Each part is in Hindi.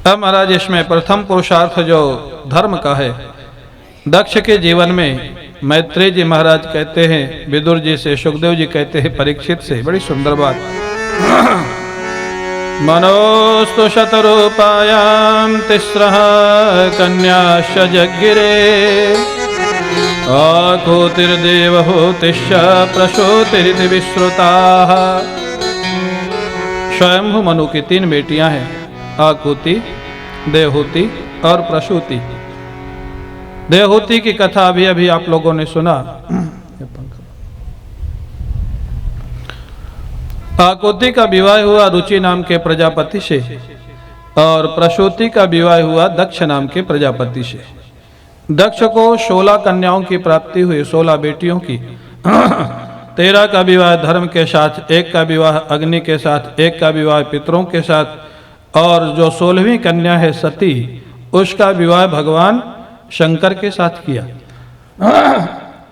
अब महाराज इसमें प्रथम पुरुषार्थ जो धर्म का है, दक्ष के जीवन में मैत्रेय जी महाराज कहते हैं विदुर जी से, सुखदेव जी कहते हैं परीक्षित से, बड़ी सुंदर बात। मनोस्तु शतरूपायां तिस्रः कन्याश्च जज्ञिरे आकुतिर्देवहूतिश्च प्रसूतिरिति विश्रुताः। स्वयंभू मनु की 3 बेटियां हैं, आकुति, देवहूति और प्रसूति। देवहूति की कथा अभी अभी आप लोगों ने सुना। आकुति का विवाह हुआ रुचि नाम के प्रजापति से और प्रसूति का विवाह हुआ दक्ष नाम के प्रजापति से। दक्ष को 16 कन्याओं की प्राप्ति हुई, 16 बेटियों की। 13 का विवाह धर्म के साथ, 1 का विवाह अग्नि के साथ, 1 का विवाह पितरों के साथ, और जो 16वीं कन्या है सती, उसका विवाह भगवान शंकर के साथ किया।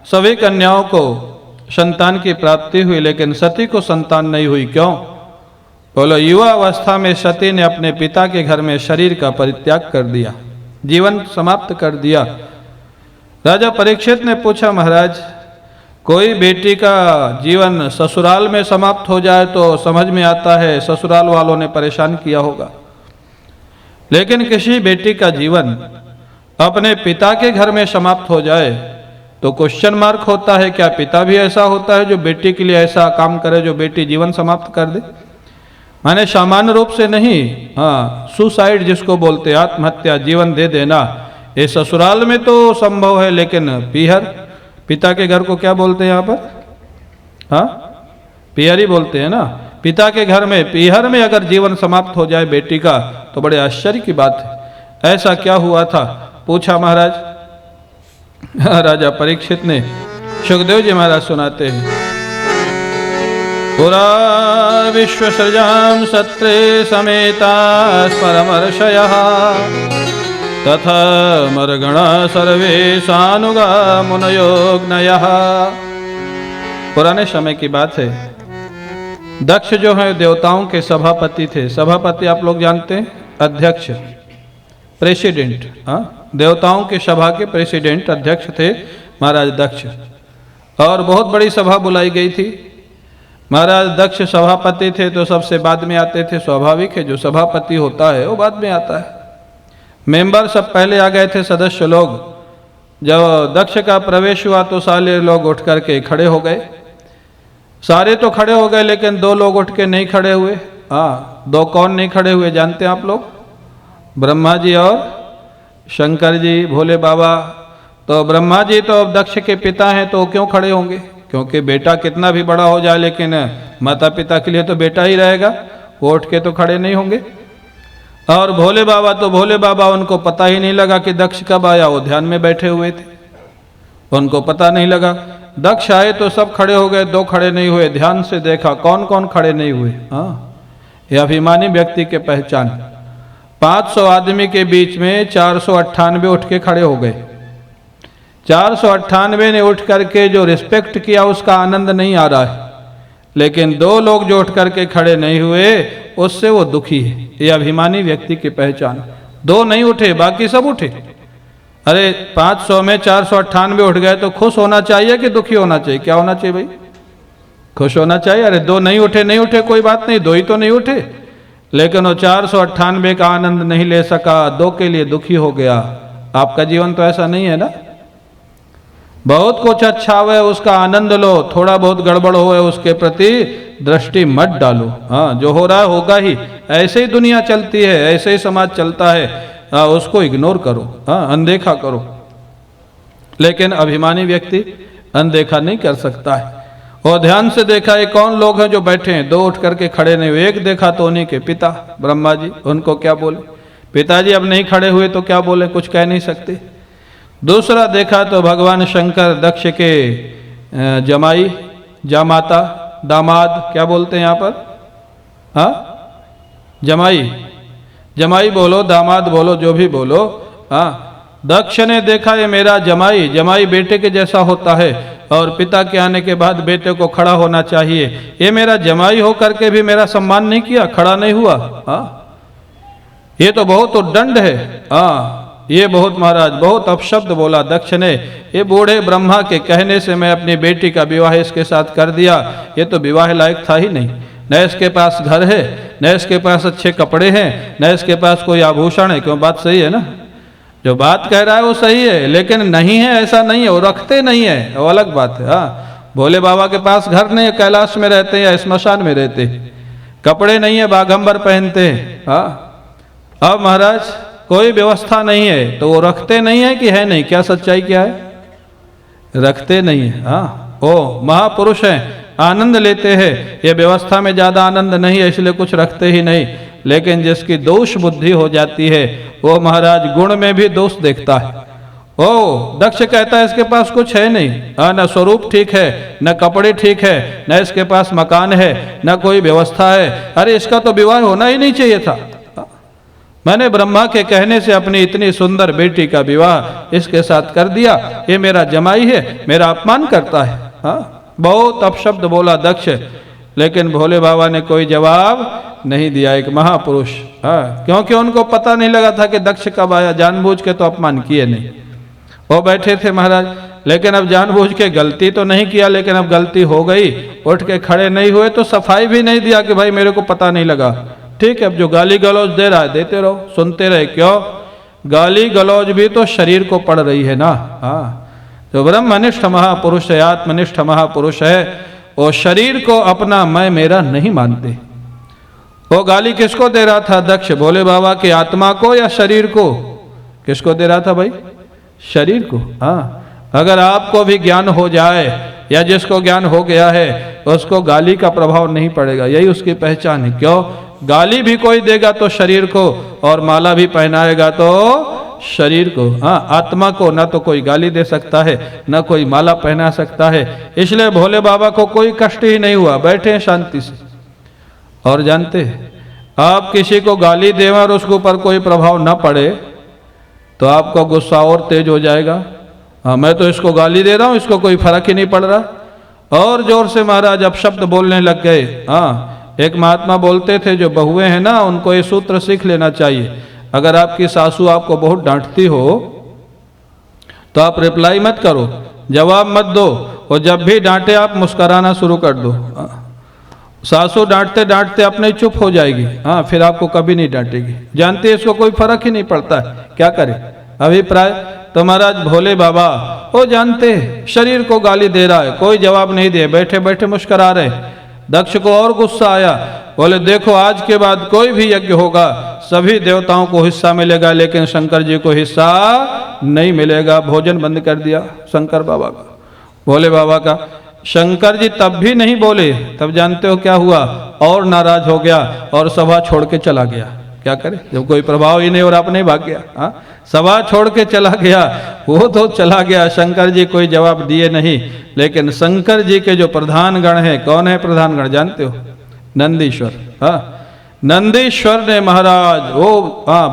सभी कन्याओं को संतान की प्राप्ति हुई, लेकिन सती को संतान नहीं हुई। क्यों? बोलो, युवा अवस्था में सती ने अपने पिता के घर में शरीर का परित्याग कर दिया, जीवन समाप्त कर दिया। राजा परीक्षित ने पूछा, महाराज कोई बेटी का जीवन ससुराल में समाप्त हो जाए तो समझ में आता है ससुराल वालों ने परेशान किया होगा, लेकिन किसी बेटी का जीवन अपने पिता के घर में समाप्त हो जाए तो क्वेश्चन मार्क होता है। क्या पिता भी ऐसा होता है जो बेटी के लिए ऐसा काम करे जो बेटी जीवन समाप्त कर दे? माने सामान्य रूप से नहीं, हाँ, सुसाइड जिसको बोलते, आत्महत्या, जीवन दे देना, ये ससुराल में तो संभव है, लेकिन पीहर, पिता के घर को क्या बोलते हैं यहाँ पर? हाँ, पीहर ही बोलते हैं ना। पिता के घर में, पीहर में अगर जीवन समाप्त हो जाए बेटी का तो बड़े आश्चर्य की बात है। ऐसा क्या हुआ था? पूछा महाराज। राजा परीक्षित ने, सुखदेव जी महाराज सुनाते हैं, पुरा विश्वसृजां सत्रे समेता परमर्षयः तथा मर्गणा सर्वे सानुगा मुनयोग्नयः। पुराने समय की बात है। दक्ष जो है देवताओं के सभापति थे। सभापति आप लोग जानते हैं, अध्यक्ष, प्रेसिडेंट। हाँ, देवताओं की सभा के प्रेसिडेंट, अध्यक्ष थे महाराज दक्ष। और बहुत बड़ी सभा बुलाई गई थी। महाराज दक्ष सभापति थे तो सबसे बाद में आते थे, स्वाभाविक है, जो सभापति होता है वो बाद में आता है। मेंबर सब पहले आ गए थे, सदस्य लोग। जब दक्ष का प्रवेश हुआ तो सारे लोग उठ करके खड़े हो गए। सारे तो खड़े हो गए, लेकिन 2 लोग उठ के नहीं खड़े हुए। हाँ, 2 कौन नहीं खड़े हुए जानते हैं आप लोग? ब्रह्मा जी और शंकर जी, भोले बाबा। तो ब्रह्मा जी तो अब दक्ष के पिता हैं, तो क्यों खड़े होंगे? क्योंकि बेटा कितना भी बड़ा हो जाए, लेकिन माता पिता के लिए तो बेटा ही रहेगा, वो उठ के तो खड़े नहीं होंगे। और भोले बाबा तो भोले बाबा, उनको पता ही नहीं लगा कि दक्ष कब आया, वो ध्यान में बैठे हुए थे, उनको पता नहीं लगा। दक्ष आए तो सब खड़े हो गए, 2 खड़े नहीं हुए। ध्यान से देखा कौन कौन खड़े नहीं हुए। हाँ, ये अभिमानी व्यक्ति के पहचान। 500 आदमी के बीच में 498 उठ के खड़े हो गए। 498 ने उठ करके जो रिस्पेक्ट किया उसका आनंद नहीं आ रहा है, लेकिन 2 लोग जो उठ करके खड़े नहीं हुए उससे वो दुखी है। ये अभिमानी व्यक्ति की पहचान। 2 नहीं उठे, बाकी सब उठे। अरे 500 में 498 उठ गए तो खुश होना चाहिए कि दुखी होना चाहिए? क्या होना चाहिए भाई? खुश होना चाहिए। अरे 2 नहीं उठे, नहीं उठे कोई बात नहीं, 2 ही तो नहीं उठे, लेकिन वो 498 का आनंद नहीं ले सका, 2 के लिए दुखी हो गया। आपका जीवन तो ऐसा नहीं है ना। बहुत कुछ अच्छा हुआ उसका आनंद लो, थोड़ा बहुत गड़बड़ हुआ उसके प्रति दृष्टि मत डालो। हाँ, जो हो रहा है होगा ही, ऐसे ही दुनिया चलती है, ऐसे ही समाज चलता है। उसको इग्नोर करो, हाँ, अनदेखा करो। लेकिन अभिमानी व्यक्ति अनदेखा नहीं कर सकता है। और ध्यान से देखा ये कौन लोग हैं जो बैठे हैं, 2 उठ करके खड़े नहीं हुए। एक देखा तो उन्हीं के पिता ब्रह्मा जी, उनको क्या बोले? पिताजी अब नहीं खड़े हुए तो क्या बोले? कुछ कह नहीं सकते। दूसरा देखा तो भगवान शंकर दक्ष के जमाई, जामाता, दामाद, क्या बोलते हैं यहाँ पर? हाँ, जमाई, जमाई बोलो, दामाद बोलो, जो भी बोलो। हाँ, दक्ष ने देखा ये मेरा जमाई, जमाई बेटे के जैसा होता है और पिता के आने के बाद बेटे को खड़ा होना चाहिए। ये मेरा जमाई हो करके भी मेरा सम्मान नहीं किया, खड़ा नहीं हुआ। हाँ, ये तो बहुत उद्दंड है। ये बहुत महाराज बहुत अपशब्द बोला दक्ष ने। ये बूढ़े ब्रह्मा के कहने से मैं अपनी बेटी का विवाह इसके साथ कर दिया, ये तो विवाह लायक था ही नहीं। न इसके पास घर है, न इसके पास अच्छे कपड़े हैं, न इसके पास कोई आभूषण है। क्यों, बात सही है ना? जो बात कह रहा है वो सही है, लेकिन नहीं है ऐसा नहीं है, वो रखते नहीं है, वो अलग बात है। भोले बाबा के पास घर नहीं है, कैलाश में रहते हैं या स्मशान में रहते, कपड़े नहीं है, बागंबर पहनते हैं। अब महाराज कोई व्यवस्था नहीं है तो वो रखते नहीं है कि है नहीं? क्या सच्चाई क्या है? रखते नहीं है। ओ महापुरुष हैं, आनंद लेते हैं। ये व्यवस्था में ज्यादा आनंद नहीं है इसलिए कुछ रखते ही नहीं। लेकिन जिसकी दोष बुद्धि हो जाती है वो महाराज गुण में भी दोष देखता है। ओ दक्ष कहता है इसके पास कुछ है नहीं, न स्वरूप ठीक है, न कपड़े ठीक है, न इसके पास मकान है, न कोई व्यवस्था है। अरे इसका तो विवाह होना ही नहीं चाहिए था। मैंने ब्रह्मा के कहने से अपनी इतनी सुंदर बेटी का विवाह इसके साथ कर दिया, ये मेरा जमाई है, मेरा अपमान करता है। बहुत अपशब्द बोला दक्ष, लेकिन भोले बाबा ने कोई जवाब नहीं दिया। एक महापुरुष, क्योंकि उनको पता नहीं लगा था कि दक्ष कब आया, जानबूझ के तो अपमान किए नहीं। वो बैठे थे महाराज, लेकिन अब जानबूझ के गलती तो नहीं किया, लेकिन अब गलती हो गई, उठ के खड़े नहीं हुए तो सफाई भी नहीं दिया कि भाई मेरे को पता नहीं लगा। ठीक है, अब जो गाली गलौज दे रहा है देते रहो, सुनते रहे। क्यों, गाली गलौज भी तो शरीर को पड़ रही है ना। जो ब्रह्मनिष्ठ महापुरुष है, आत्मनिष्ठ महापुरुष है, वो शरीर को अपना मैं मेरा नहीं मानते। वो गाली किसको दे रहा था दक्ष? भोले बाबा की आत्मा को या शरीर को? किसको दे रहा था भाई? शरीर को। अगर आपको भी ज्ञान हो जाए या जिसको ज्ञान हो गया है उसको गाली का प्रभाव नहीं पड़ेगा, यही उसकी पहचान है। क्यों, गाली भी कोई देगा तो शरीर को, और माला भी पहनाएगा तो शरीर को। आत्मा को ना तो कोई गाली दे सकता है, ना कोई माला पहना सकता है। इसलिए भोले बाबा को कोई कष्ट ही नहीं हुआ, बैठे हैं शांति से। और जानते आप किसी को गाली दें और उसके ऊपर कोई प्रभाव ना पड़े तो आपका गुस्सा और तेज हो जाएगा। मैं तो इसको गाली दे रहा हूं, इसको कोई फर्क ही नहीं पड़ रहा। और जोर से महाराज अपशब्द बोलने लग गए। एक महात्मा बोलते थे जो बहुएं हैं ना उनको ये सूत्र सीख लेना चाहिए। अगर आपकी सासू आपको बहुत डांटती हो तो आप रिप्लाई मत करो, जवाब मत दो, और जब भी डांटे आप मुस्कुराना शुरू कर दो। सासू डांटते डांटते अपने चुप हो जाएगी, फिर आपको कभी नहीं डांटेगी। जानते इसको कोई फर्क ही नहीं पड़ता है, क्या करे अभिप्राय। तो महाराज भोले बाबा वो जानते शरीर को गाली दे रहा है, कोई जवाब नहीं दे, बैठे बैठे मुस्कुरा रहे। दक्ष को और गुस्सा आया, बोले देखो आज के बाद कोई भी यज्ञ होगा सभी देवताओं को हिस्सा मिलेगा, लेकिन शंकर जी को हिस्सा नहीं मिलेगा। भोजन बंद कर दिया शंकर बाबा का, भोले बाबा का। शंकर जी तब भी नहीं बोले, तब जानते हो क्या हुआ, और नाराज हो गया और सभा छोड़ के चला गया। क्या करे, जब कोई प्रभाव ही नहीं और आपने भाग गया। सभा छोड़ के चला गया, वो तो चला गया, शंकर जी कोई जवाब दिए नहीं। लेकिन शंकर जी के जो प्रधान गण है, कौन है प्रधान गण जानते हो? नंदीश्वर। नंदीश्वर ने महाराज वो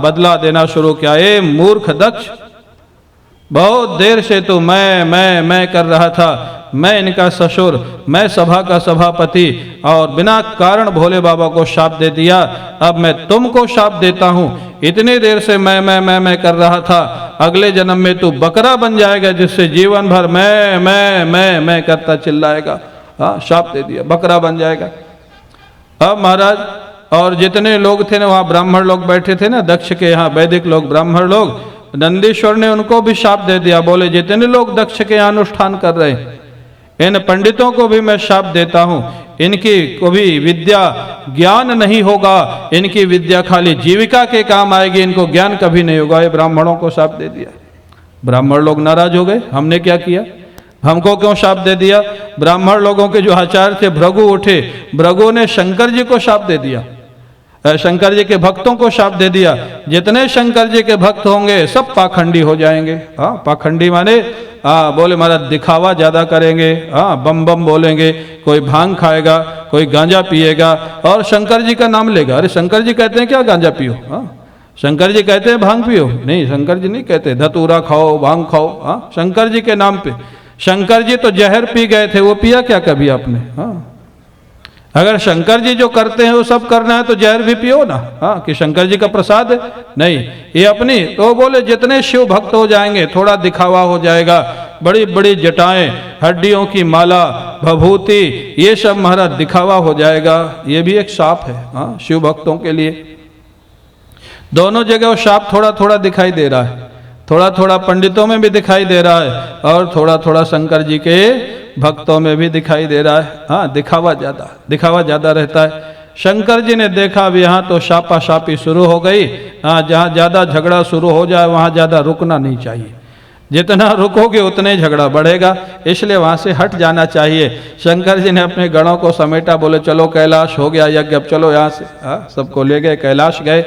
बदला देना शुरू किया। ए मूर्ख दक्ष, बहुत देर से तो मैं कर रहा था, मैं इनका ससुर, मैं सभा का सभापति, और बिना कारण भोले बाबा को शाप दे दिया। अब मैं तुमको शाप देता हूँ, इतनी देर से मैं कर रहा था, अगले जन्म में तू बकरा बन जाएगा जिससे जीवन भर मैं करता चिल्लाएगा। शाप दे दिया, बकरा बन जाएगा। अब महाराज और जितने लोग थे ना वहाँ ब्राह्मण लोग बैठे थे ना, दक्ष के यहाँ वैदिक लोग ब्राह्मण लोग, नंदीश्वर ने उनको भी शाप दे दिया। बोले जितने लोग दक्ष के यहाँ अनुष्ठान कर रहे हैं इन पंडितों को भी मैं शाप देता हूँ, इनकी को भी विद्या ज्ञान नहीं होगा, इनकी विद्या खाली जीविका के काम आएगी, इनको ज्ञान कभी नहीं होगा। ये ब्राह्मणों को शाप दे दिया। ब्राह्मण लोग नाराज हो गए, हमने क्या किया, हमको क्यों शाप दे दिया। ब्राह्मण लोगों के जो आचार्य थे भृगु उठे, भृगु ने शंकर जी को शाप दे दिया, शंकर जी के भक्तों को शाप दे दिया। जितने शंकर जी के भक्त होंगे सब पाखंडी हो जाएंगे। पाखंडी माने बोले महाराज दिखावा ज्यादा करेंगे, बम बम बोलेंगे, कोई भांग खाएगा, कोई गांजा पिएगा और शंकर जी का नाम लेगा। अरे शंकर जी कहते हैं क्या गांजा पियो, शंकर जी कहते हैं भांग पियो? नहीं, शंकर जी नहीं कहते धतूरा खाओ, भांग खाओ, शंकर जी के नाम पे। शंकर जी तो जहर पी गए थे, वो पिया क्या कभी आपने? अगर शंकर जी जो करते हैं वो सब करना है तो जहर भी पियो ना, हाँ, कि शंकर जी का प्रसाद है, नहीं, ये अपनी। तो बोले जितने शिव भक्त हो जाएंगे थोड़ा दिखावा हो जाएगा, बड़ी बड़ी जटाएं, हड्डियों की माला, भभूति, ये सब महाराज दिखावा हो जाएगा। ये भी एक शाप है, हाँ, शिव भक्तों के लिए। दोनों जगह वो शाप थोड़ा थोड़ा दिखाई दे रहा है, थोड़ा थोड़ा पंडितों में भी दिखाई दे रहा है और थोड़ा थोड़ा शंकर जी के भक्तों में भी दिखाई दे रहा है। हाँ, दिखावा ज्यादा रहता है। शंकर जी ने देखा अब यहाँ तो शापा शापी शुरू हो गई। हाँ, जहाँ ज्यादा झगड़ा शुरू हो जाए वहाँ ज्यादा रुकना नहीं चाहिए, जितना रुकोगे उतने झगड़ा बढ़ेगा, इसलिए वहाँ से हट जाना चाहिए। शंकर जी ने अपने गणों को समेटा, बोले चलो कैलाश हो गया यज्ञ, अब चलो यहाँ से। हाँ, सबको ले गए, कैलाश गए।